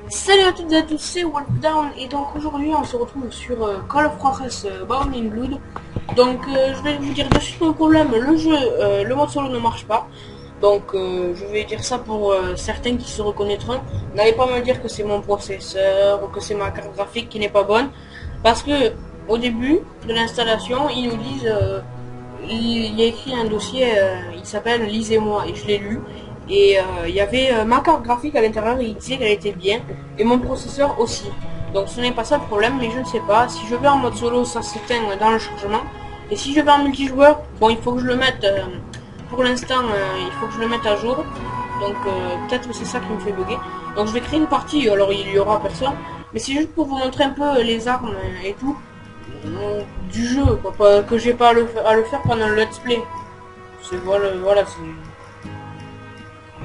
Salut à toutes et à tous, c'est Wolfdown et donc aujourd'hui on se retrouve sur Call of Juarez Bound in Blood. Donc je vais vous dire de suite mon problème, le jeu, le mode solo ne marche pas. Donc je vais dire ça pour certains qui se reconnaîtront. N'allez pas me dire que c'est mon processeur ou que c'est ma carte graphique qui n'est pas bonne. Parce que au début de l'installation, ils nous disent, il y a écrit un dossier, il s'appelle Lisez-moi et je l'ai lu. Et il y avait ma carte graphique à l'intérieur, il disait qu'elle était bien, et mon processeur aussi. Donc ce n'est pas ça le problème, mais je ne sais pas. Si je vais en mode solo, ça s'éteint dans le chargement. Et si je vais en multijoueur, bon, il faut que je le mette, pour l'instant, il faut que je le mette à jour. Donc peut-être que c'est ça qui me fait bugger. Donc je vais créer une partie, alors il y aura personne. Mais c'est juste pour vous montrer un peu les armes et tout du jeu, quoi, que j'ai pas à le faire pendant le let's play. C'est voilà, c'est...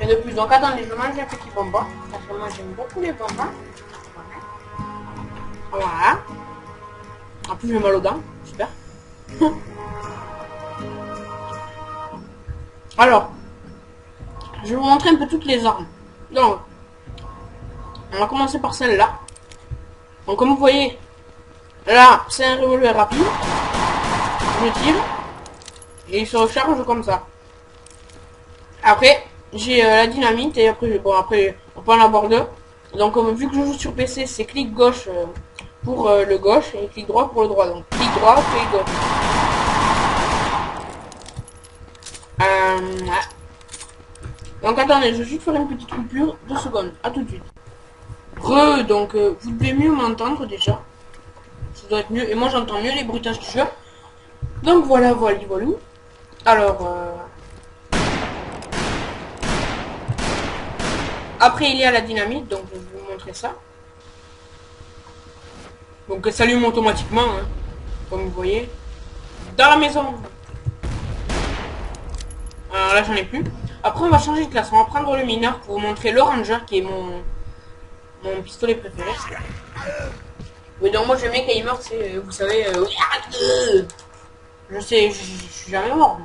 Et de plus, donc attendez, je mange un petit bonbon, parce que moi j'aime beaucoup les bonbons. Voilà. En plus j'ai mal aux dents, super. Alors, je vais vous montrer un peu toutes les armes. Donc, on va commencer par celle-là. Donc comme vous voyez, là c'est un revolver rapide. Je tire, et il se recharge comme ça. Après, j'ai la dynamite et après, bon, après on peut en avoir deux. Donc vu que je joue sur PC, c'est clic gauche pour le gauche et clic droit pour le droit. Donc clic droit, clic gauche. Ouais. Donc attendez, je vais juste faire une petite coupure, 2 secondes, à tout de suite. Donc vous devez mieux m'entendre déjà. Ça doit être mieux, et moi j'entends mieux les bruitages du jeu. Donc voilà. Alors... Après, il y a la dynamite, donc je vais vous montrer ça. Donc, elle s'allume automatiquement, hein, comme vous voyez. Dans la maison. Alors là, j'en ai plus. Après, on va changer de classe. On va prendre le mineur pour vous montrer le ranger, qui est mon pistolet préféré. Oui, donc moi, j'aime bien quand il meurt, c'est, vous savez... je sais, je suis jamais mort.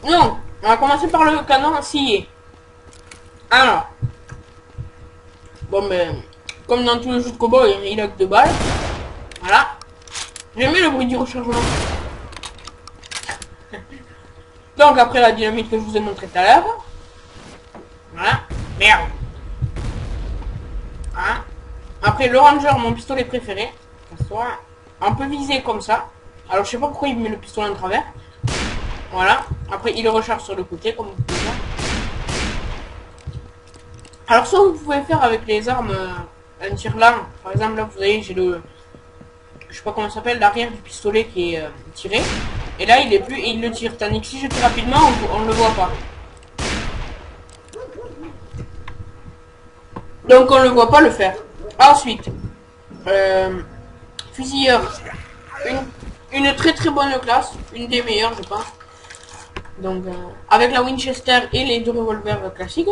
Non, on va commencer par le canon scié. Alors... Bon, ben, comme dans tous les jeux de cowboy, il a que 2 balles. Voilà. J'aime bien le bruit du rechargement. Donc, après la dynamite que je vous ai montré tout à l'heure. Voilà. Merde. Voilà. Après, le ranger, mon pistolet préféré. Ça soit un peu visé comme ça. Alors, je sais pas pourquoi il met le pistolet en travers. Voilà. Après, il recharge sur le côté, comme vous pouvez voir. Alors, soit vous pouvez faire avec les armes... un tir lent, par exemple là vous voyez j'ai le, je sais pas comment ça s'appelle, l'arrière du pistolet qui est tiré, et là il est plus et il le tire, tandis que si je tire rapidement on ne le voit pas, donc on ne le voit pas le faire. Ensuite fusilleur, une très bonne classe, une des meilleures je pense, donc avec la Winchester et les 2 revolvers classiques.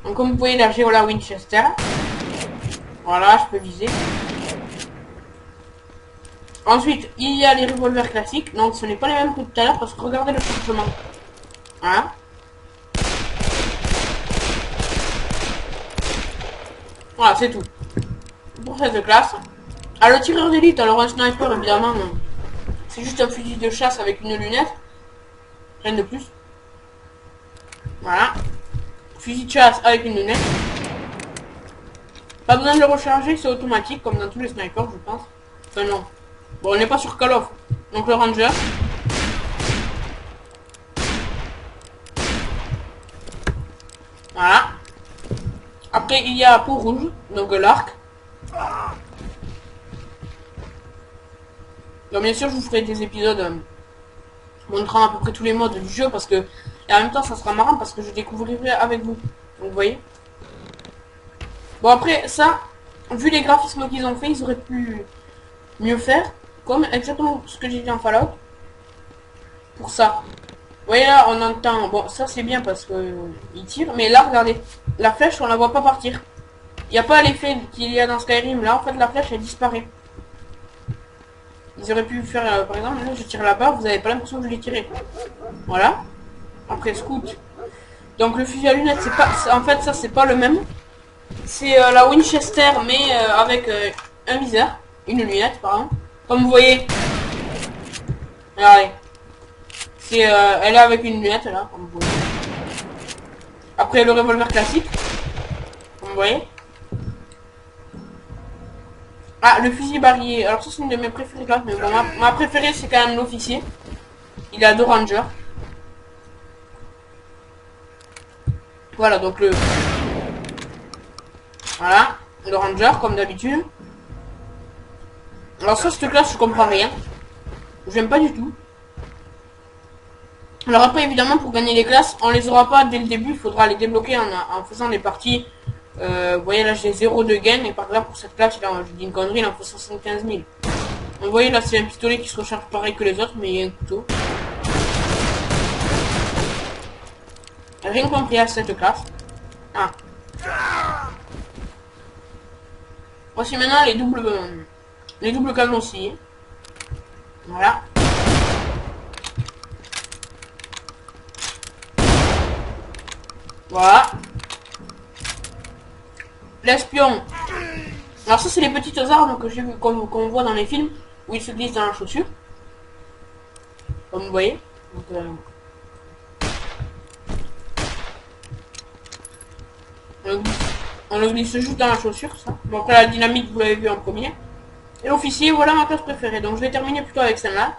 Donc comme vous voyez là j'ai la Winchester. Voilà, je peux viser. Ensuite, il y a les revolvers classiques. Donc, ce n'est pas les mêmes que tout à l'heure parce que regardez le chargement. Voilà. Voilà, c'est tout. Pour cette classe. Ah, le tireur d'élite, alors un sniper, évidemment, c'est juste un fusil de chasse avec une lunette. Rien de plus. Voilà. Fusil de chasse avec une lunette. Pas besoin de le recharger, c'est automatique, comme dans tous les snipers, je pense. Enfin, non. Bon, on n'est pas sur Call of. Donc, le ranger. Voilà. Après, il y a peau rouge, donc l'arc. Donc, bien sûr, je vous ferai des épisodes montrant à peu près tous les modes du jeu, parce que... Et en même temps, ça sera marrant, parce que je découvrirai avec vous. Donc, vous voyez. Bon, après, ça, vu les graphismes qu'ils ont fait, ils auraient pu mieux faire, comme exactement ce que j'ai dit en Fallout. Pour ça. Vous voyez là, on entend... Bon, ça c'est bien parce que il tire, mais là, regardez. La flèche, on la voit pas partir. Il n'y a pas l'effet qu'il y a dans Skyrim. Là, en fait, la flèche, elle disparaît. Ils auraient pu faire, par exemple, là, je tire là-bas, vous avez pas l'impression que je l'ai tiré. Voilà. Après, scout. Donc, le fusil à lunettes, c'est pas... En fait, ça, c'est pas le même. c'est la Winchester, mais avec un viseur, une lunette, pardon. Comme vous voyez. Regardez. C'est, elle est avec une lunette, là, comme vous voyez. Après, le revolver classique. Comme vous voyez. Ah, le fusil barillet. Alors ça, c'est une de mes préférées là. Mais bon, ma préférée, c'est quand même l'officier. Il a 2 rangers. Voilà, donc le... Voilà, le ranger, comme d'habitude. Alors ça, cette classe, je comprends rien. J'aime pas du tout. Alors après, évidemment, pour gagner les classes, on les aura pas dès le début. Il faudra les débloquer en faisant des parties. Vous voyez, là, j'ai 0 de gain. Et par là, pour cette classe, là, je dis une connerie, il en faut 75 000. Vous voyez, là, c'est un pistolet qui se recharge pareil que les autres, mais il y a un couteau. Rien compris à cette classe. Ah. Voici maintenant les doubles canons aussi. Voilà. Voilà. L'espion. Alors ça, c'est les petites armes que j'ai vu qu'on voit dans les films où ils se glissent dans la chaussure. Comme vous voyez. Donc, on le glisse juste dans la chaussure, ça. Bon, après la dynamite, vous l'avez vu en premier. Et l'officier, voilà ma classe préférée. Donc je vais terminer plutôt avec celle-là.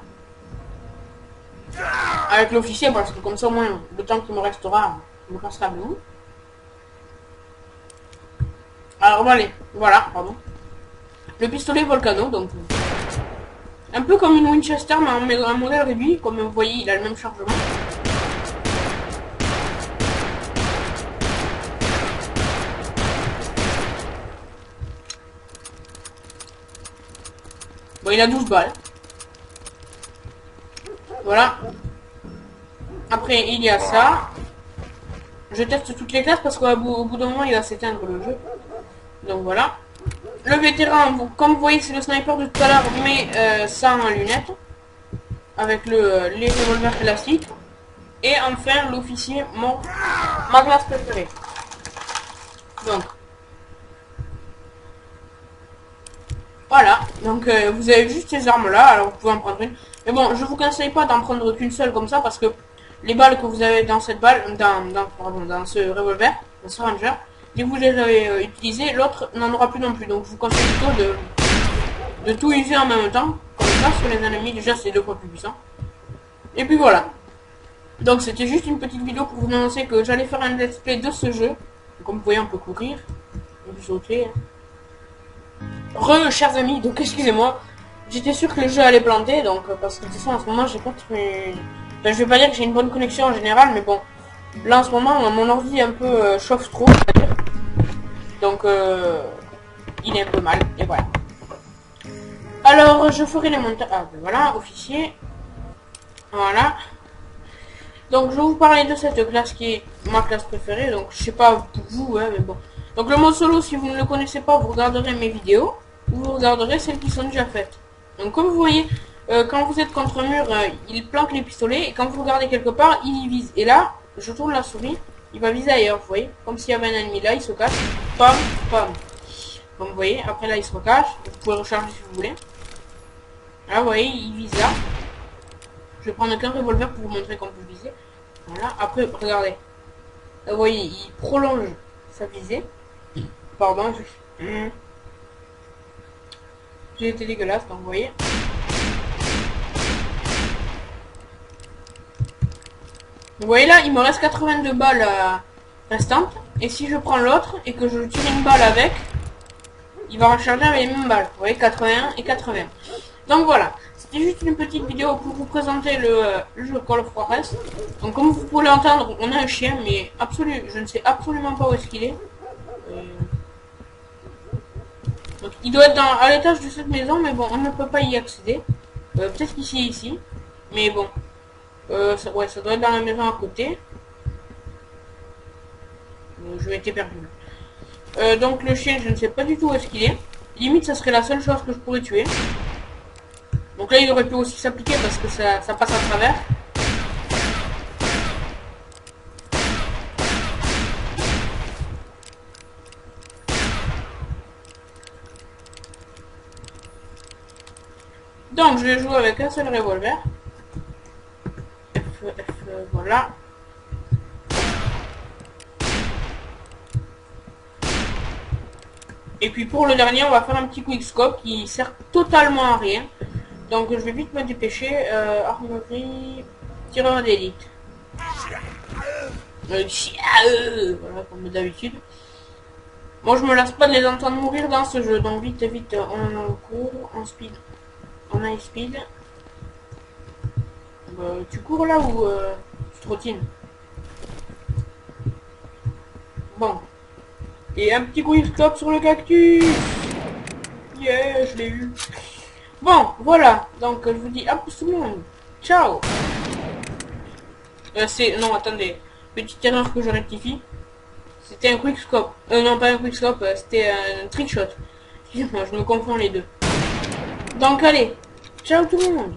Avec l'officier, parce que comme ça, au moins, le temps qui me restera, je me casserai avec vous. Alors voilà, pardon. Le pistolet Volcano, donc un peu comme une Winchester, mais un modèle réduit. Comme vous voyez, il a le même chargement. Bon, il a 12 balles. Voilà. Après, il y a ça. Je teste toutes les classes parce qu'au bout d'un moment, il va s'éteindre le jeu. Donc voilà. Le vétéran, comme vous voyez, c'est le sniper de tout à l'heure, mais sans lunettes. Avec les revolvers classiques. Et enfin, l'officier, ma classe préférée. Donc. Voilà. Donc, vous avez juste ces armes-là. Alors, vous pouvez en prendre une. Mais bon, je vous conseille pas d'en prendre qu'une seule comme ça parce que les balles que vous avez dans cette balle, dans ce revolver, dans ce ranger, dès que vous les avez utilisées, l'autre n'en aura plus non plus. Donc je vous conseille plutôt de tout user en même temps. Comme ça, sur les ennemis, déjà c'est 2 fois plus puissant. Et puis voilà. Donc c'était juste une petite vidéo pour vous annoncer que j'allais faire un let's play de ce jeu. Comme vous voyez, on peut courir. On peut sauter. Chers amis, donc excusez-moi. J'étais sûr que le jeu allait planter, donc parce que de toute façon en ce moment j'ai pas très... Enfin, je vais pas dire que j'ai une bonne connexion en général, mais bon. Là en ce moment mon ordi un peu chauffe trop, on va dire. Donc il est un peu mal, et voilà. Alors je ferai les montages. Ah ben voilà, officier. Voilà. Donc je vais vous parler de cette classe qui est ma classe préférée, donc je sais pas pour vous, hein, mais bon. Donc le mode solo, si vous ne le connaissez pas, vous regarderez mes vidéos, ou vous regarderez celles qui sont déjà faites. Donc comme vous voyez, quand vous êtes contre un mur, il planque les pistolets, et quand vous regardez quelque part, il y vise. Et là, je tourne la souris, il va viser ailleurs, vous voyez. Comme s'il y avait un ennemi là, il se cache. Pam, pam. Comme vous voyez, après là, il se recache. Vous pouvez recharger si vous voulez. Là, vous voyez, il vise là. Je vais prendre qu'un revolver pour vous montrer qu'on peut viser. Voilà, après, regardez. Là, vous voyez, il prolonge sa visée. Pardon, j'ai été dégueulasse, donc vous voyez. Vous voyez là, il me reste 82 balles restantes. Et si je prends l'autre et que je tire une balle avec, il va recharger avec les mêmes balles. Vous voyez, 81 et 80. Donc voilà, c'était juste une petite vidéo pour vous présenter le jeu Call of Juarez. Donc comme vous pouvez l'entendre, on a un chien, mais je ne sais absolument pas où est-ce qu'il est. Donc il doit être à l'étage de cette maison, mais bon, on ne peut pas y accéder. Peut-être qu'ici, ici. Mais bon, ça doit être dans la maison à côté. Je m'étais perdu. Donc le chien, je ne sais pas du tout où est-ce qu'il est. Limite, ça serait la seule chose que je pourrais tuer. Donc là, il aurait pu aussi s'appliquer parce que ça passe à travers. Donc je vais jouer avec un seul revolver. Voilà. Et puis pour le dernier, on va faire un petit quickscope qui sert totalement à rien. Donc je vais vite me dépêcher. Armerie, tireur d'élite. Voilà, comme d'habitude. Moi je me lasse pas de les entendre mourir dans ce jeu. Donc vite, on court, on speed. On a speed. Tu cours là ou tu trottines? Bon. Et un petit quickscope sur le cactus. Yeah, je l'ai eu. Bon, voilà. Donc, je vous dis à plus tout le monde. Ciao. Non, attendez. Petite erreur que je rectifie. C'était un quickscope. Non, pas un quickscope. C'était un trickshot. Excusez-moi, je me confonds les deux. Donc, allez. Ciao tout le monde.